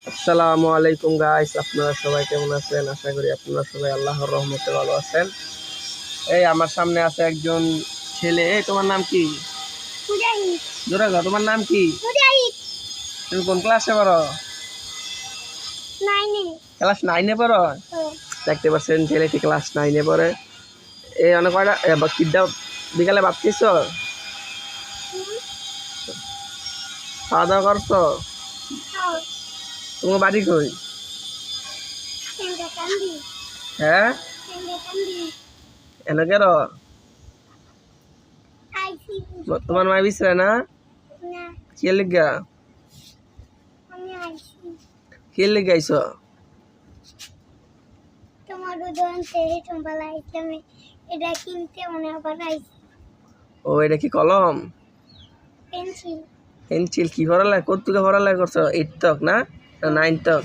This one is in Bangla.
আসসালামু আলাইকুম গাইস, আপনারা সবাই কেমন আছেন? আশা করি আপনারা সবাই আল্লাহর রহমতে ভালো আছেন। এই আমার সামনে আছে একজন ছেলে। এই তোমার নাম কি? মুজাহিদ। জোরে গো, তোমার নাম কি? মুজাহিদ। তুমি কোন ক্লাসে পড়ো? 9 ক্লাস 9-এ পড়ো? দেখতে পাচ্ছেন ছেলেটি ক্লাস 9-এ পড়ে। এই অনেক কয়টা কিডা বিকালে ভাত খাইছো? খাওয়া দাওয়া করছো? তোমার বাড়ি কই? হ্যাঁ, এনে কেন? তোমার মা বিছরে না? কে লিগা? কে লিগা আইছো? তোমার উদাহরণ থেকে সম্পালা ইসলামে এটা কিনতে মনে আবার আইছি। ও, এটা কি কলম? পেন্সিল। পেন্সিল কি পড়ালেখা? কত থেকে পড়ালেখা করছো? 8 তক না 9 তক?